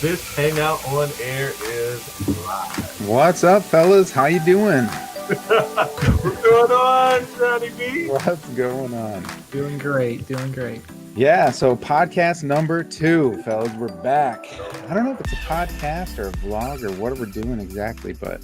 This Hangout on Air is live. What's up, fellas? How you doing? What's going on, Johnny B? What's going on? Doing great, doing great. Yeah, so podcast number 2, fellas, we're back. I don't know if it's a podcast or a vlog or what we're doing exactly, but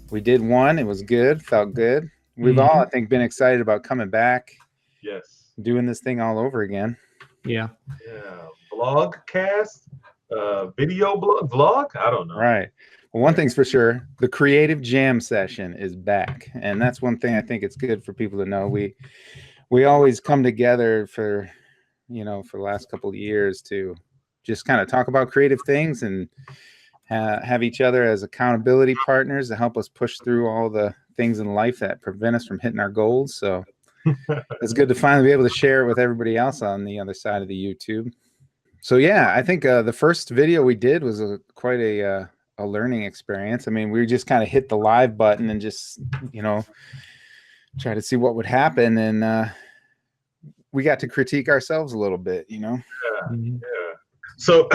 we did one. It was good, felt good. We've all, I think, been excited about coming back. Yes. Doing this thing all over again. Yeah. Yeah. Vlogcast, video vlog? I don't know. Right. Well, one thing's for sure, the creative jam session is back. And that's one thing I think it's good for people to know. We always come together for the last couple of years to just kind of talk about creative things and have each other as accountability partners to help us push through all the things in life that prevent us from hitting our goals. So it's good to finally be able to share it with everybody else on the other side of the YouTube. So yeah, I think the first video we did was quite a learning experience. I mean, we just kind of hit the live button and just, try to see what would happen. And we got to critique ourselves a little bit, Yeah. So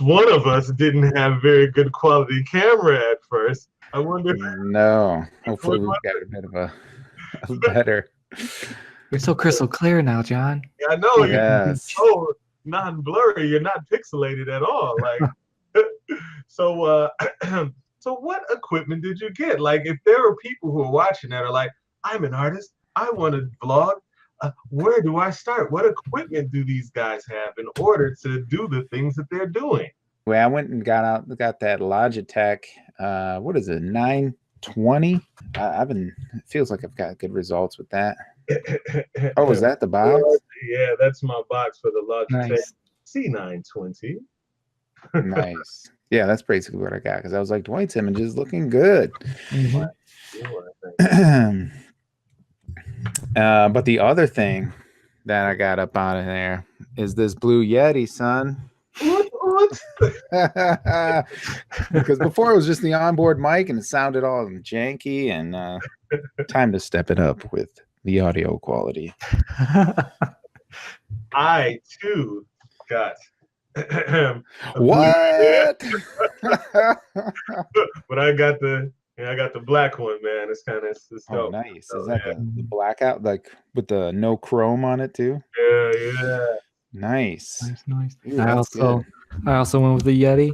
one of us didn't have very good quality camera at first. I wonder. No, hopefully we've got a bit of a better. You're so crystal clear now, John. Yeah, I know. Yes. You're so non-blurry. You're not pixelated at all. Like, so what equipment did you get? Like, if there are people who are watching that are like, I'm an artist, I want to vlog. Where do I start? What equipment do these guys have in order to do the things that they're doing? Well, I went and got that Logitech. What is it? 920. It feels like I've got good results with that. Oh, is that the box? Yeah, that's my box for the Logitech Nice. C920. Nice. Yeah, that's basically what I got because I was like, Dwight's image is looking good. But the other thing that I got up out of there is this Blue Yeti, son. What? Because before it was just the onboard mic and it sounded all janky, and time to step it up with the audio quality. I too got What? but I got the black one, man. It's kind of Oh, nice. Is that the blackout, like with the no chrome on it too? Yeah. Nice. Nice. Ooh, I that's also went with the Yeti.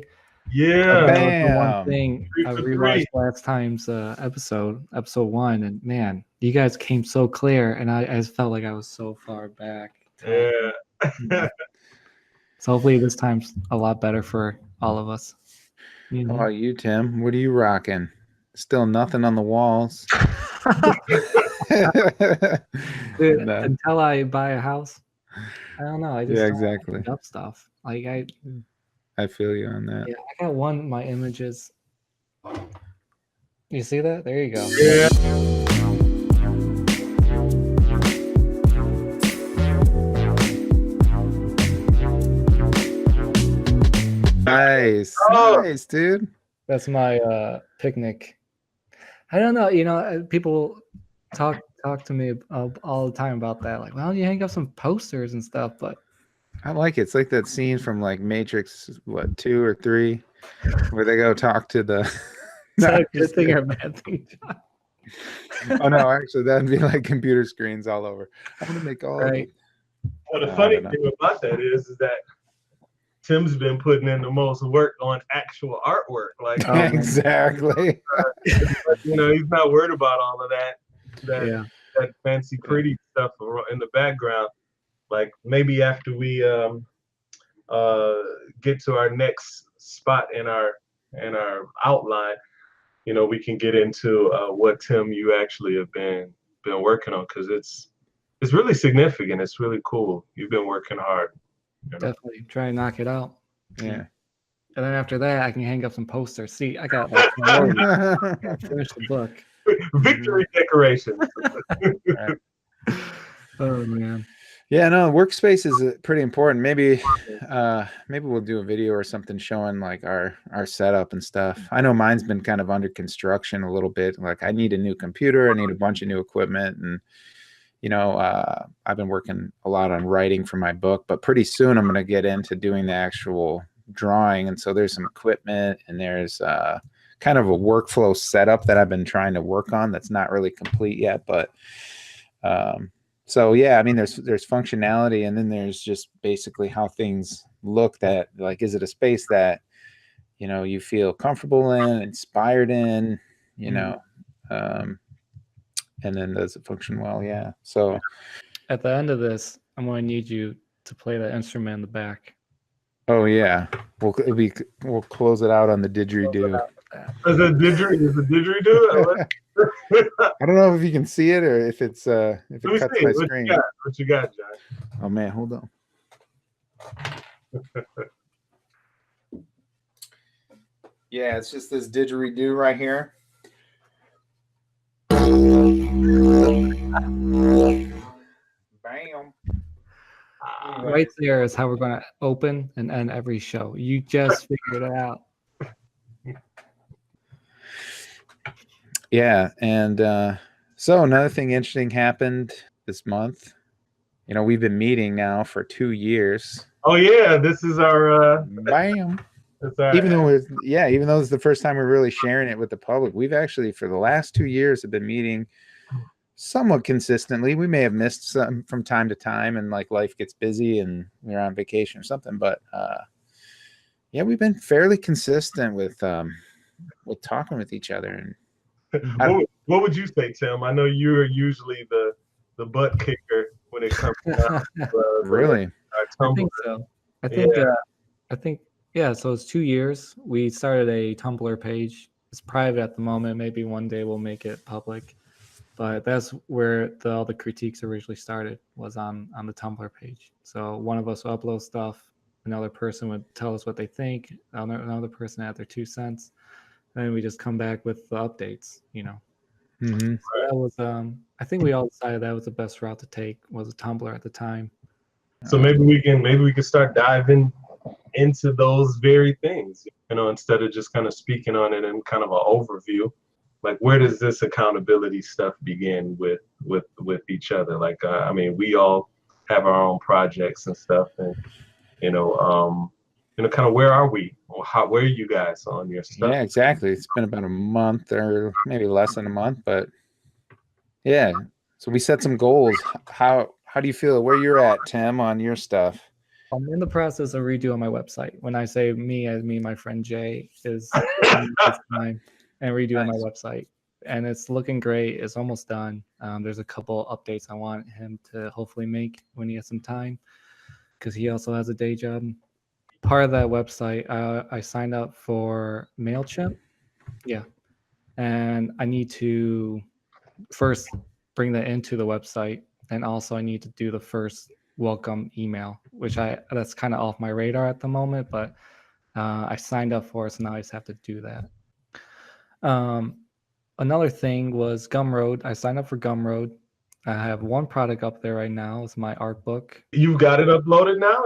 Yeah. The one Bam. thing I 3 for rewatched 3. last time's episode 1, and man, you guys came so clear, and I just felt like I was so far back. Yeah. So hopefully this time's a lot better for all of us. How about you, Tim? What are you rocking? Still nothing on the walls. Dude, No. until I buy a house, I don't know. I just Yeah, don't like exactly. putting up stuff. Like I feel you on that. I got one of my images. You see that? There you go. Yeah. Nice. Oh. Nice, dude. That's my picnic. I don't know. People talk to me all the time about that. Like, well, you hang up some posters and stuff, but I like it. It's like that scene from like Matrix, 2 or 3, where they go talk to the. is that a good thing or a bad thing, John? Oh no, actually, that'd be like computer screens all over. I'm gonna make all. Right. Well, the I funny don't know. thing about that is that Tim's been putting in the most work on actual artwork. Like, Exactly. he's not worried about all of that Yeah. that fancy, pretty stuff in the background. Like maybe after we get to our next spot in our outline, we can get into what Tim you actually have been working on, because it's really significant. It's really cool. You've been working hard. Definitely try and knock it out. Yeah. And then after that, I can hang up some posters. See, I got like I finish the book. Victory decorations. Oh man. Yeah, no, workspace is pretty important. Maybe we'll do a video or something showing like our setup and stuff. I know mine's been kind of under construction a little bit. Like I need a new computer, I need a bunch of new equipment, and I've been working a lot on writing for my book, but pretty soon I'm going to get into doing the actual drawing. And so there's some equipment and there's kind of a workflow setup that I've been trying to work on that's not really complete yet. But so, yeah, I mean, there's functionality, and then there's just basically how things look, that like, is it a space that, you feel comfortable in, inspired in, and then does it function well? Yeah. So At the end of this, I'm going to need you to play the instrument in the back. oh yeah, we'll close it out on the didgeridoo. Is it didgeridoo? I don't know if you can see it or if it's if it cuts my screen. What you got, Josh? Oh man, hold on. Yeah, it's just this didgeridoo right here. Bam. Right there is how we're going to open and end every show. You just figured it out. Yeah, and so another thing interesting happened this month. We've been meeting now for 2 years. Oh yeah, this is our bam. Even though it's the first time we're really sharing it with the public, we've actually for the last 2 years have been meeting somewhat consistently. We may have missed some from time to time, and like life gets busy and we're on vacation or something. But yeah, we've been fairly consistent with talking with each other. And what would you say, Tim? I know you're usually the butt kicker when it comes to really. I think so. I think yeah. So it's 2 years. We started a Tumblr page. It's private at the moment. Maybe one day we'll make it public. But that's where all the critiques originally started, was on the Tumblr page. So one of us would upload stuff, another person would tell us what they think, another person add their 2 cents, and then we just come back with the updates. Mm-hmm. So that was I think we all decided that was the best route to take, was a Tumblr at the time. So maybe we can start diving into those very things, instead of just kind of speaking on it in kind of an overview. Like, where does this accountability stuff begin with each other? Like, I mean, we all have our own projects and stuff, and kind of where are we, or where are you guys on your stuff? Yeah, exactly. It's been about a month, or maybe less than a month, but yeah. So we set some goals. How do you feel where you're at, Tim, on your stuff? I'm in the process of redoing my website. When I say me, I mean my friend Jay is time and redoing my website, and it's looking great. It's almost done. There's a couple updates I want him to hopefully make when he has some time, because he also has a day job. Part of that website, I signed up for MailChimp. Yeah. And I need to first bring that into the website. And also I need to do the first welcome email, which that's kind of off my radar at the moment, but I signed up for it, so now I just have to do that. Another thing was Gumroad. I signed up for Gumroad. I have one product up there right now. It's my art book. You got it uploaded now?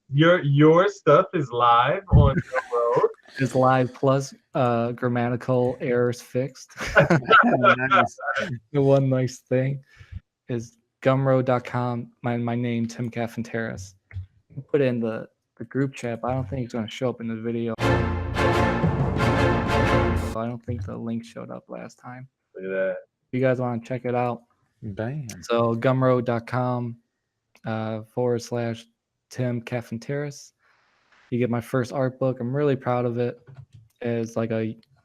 Your stuff is live on Gumroad. It's live plus grammatical errors fixed. Nice. The one nice thing is gumroad.com. My name, Tim Kafantaris. Put it in the group chat, but I don't think it's going to show up in the video. I don't think the link showed up last time. Look at that. If you guys want to check it out. Bam. So gumroad.com / Tim Kafantaris. You get my first art book. I'm really proud of it. It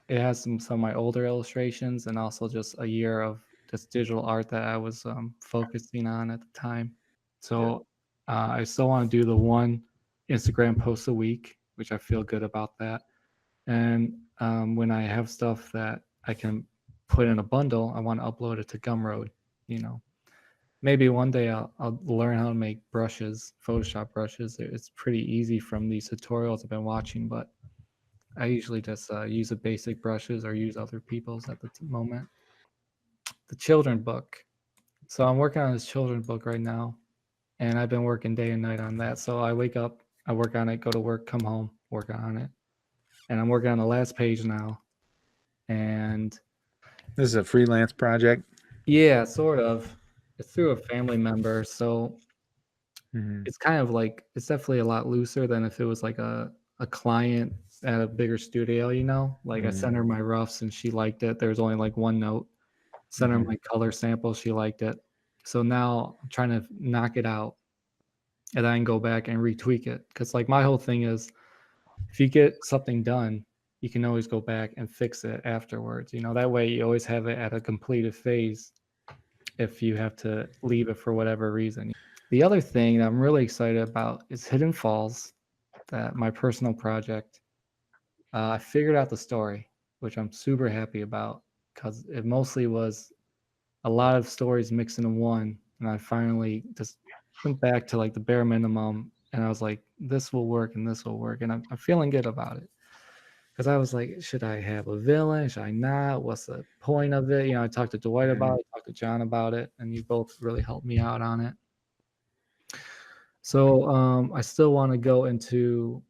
has some of my older illustrations, and also just a year of just digital art that I was focusing on at the time. So I still want to do the one Instagram post a week, which I feel good about that. And when I have stuff that I can put in a bundle, I want to upload it to Gumroad. Maybe one day I'll learn how to make brushes, Photoshop brushes. It's pretty easy from these tutorials I've been watching, but I usually just use the basic brushes or use other people's at the moment. The children book. So I'm working on this children book right now, and I've been working day and night on that. So I wake up, I work on it, go to work, come home, work on it. And I'm working on the last page now. And this is a freelance project? Yeah, sort of. It's through a family member, so it's kind of like it's definitely a lot looser than if it was like a client at a bigger studio, you know? Like I sent her my roughs and she liked it. There was only like one note. Sent her my color sample, she liked it. So now I'm trying to knock it out and then go back and retweak it. Because like my whole thing is if you get something done, you can always go back and fix it afterwards. You know, that way you always have it at a completed phase if you have to leave it for whatever reason. The other thing that I'm really excited about is Hidden Falls, that my personal project. I figured out the story, which I'm super happy about because it mostly was a lot of stories mixed into one. And I finally just went back to like the bare minimum and I was like, this will work and this will work. And I'm feeling good about it. Because I was like, should I have a villain? Should I not? What's the point of it? You know, I talked to Dwight about it, talked to John about it, and you both really helped me out on it. So I still want to go into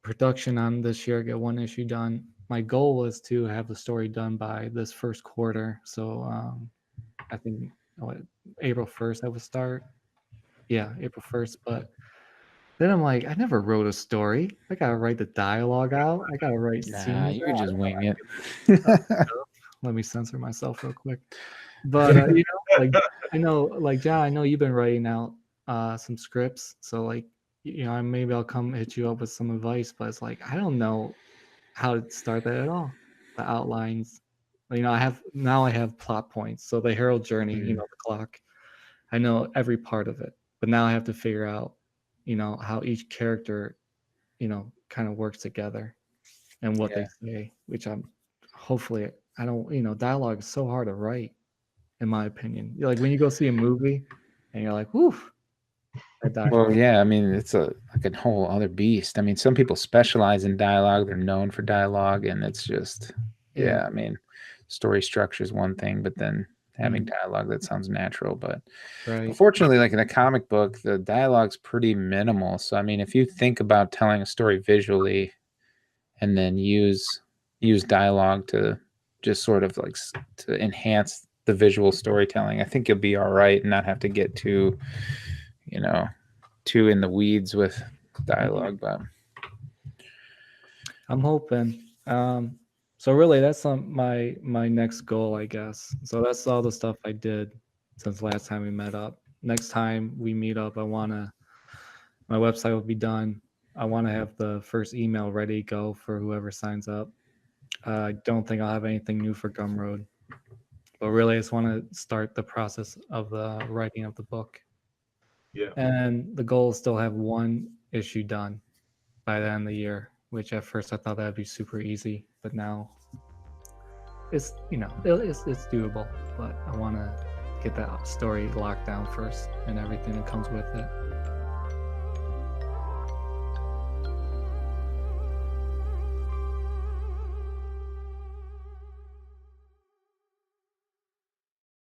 production on this year, get one issue done. My goal was to have the story done by this first quarter. So I think April 1st I would start. Yeah, April 1st. But then I'm like, I never wrote a story. I gotta write the dialogue out. I gotta write scenes. You can just wing it. Let me censor myself real quick. But you know, like I know, like John, I know you've been writing out some scripts. So like, you know, maybe I'll come hit you up with some advice. But it's like I don't know how to start that at all. The outlines. You know, I have plot points. So the Herald journey, you know, the clock. I know every part of it, but now I have to figure out, you know, how each character, you know, kind of works together and what they say, which I'm hopefully I don't, you know, dialogue is so hard to write, in my opinion. Like when you go see a movie and you're like, woof. Well, yeah, I mean, it's like a whole other beast. I mean, some people specialize in dialogue, they're known for dialogue, and it's just, I mean, story structure is one thing, but then having dialogue that sounds natural. But unfortunately, like in a comic book, the dialogue's pretty minimal. So, I mean, if you think about telling a story visually and then use dialogue to just sort of like to enhance the visual storytelling, I think you'll be all right and not have to get too, you know, too in the weeds with dialogue. But I'm hoping. So really, that's my next goal, I guess. So that's all the stuff I did since last time we met up. Next time we meet up, my website will be done. I want to have the first email ready to go for whoever signs up. I don't think I'll have anything new for Gumroad, but really, I just want to start the process of the writing of the book. Yeah. And the goal is still have one issue done by the end of the year, which at first I thought that'd be super easy, but now it's, you know, it's doable. But I want to get that story locked down first and everything that comes with it.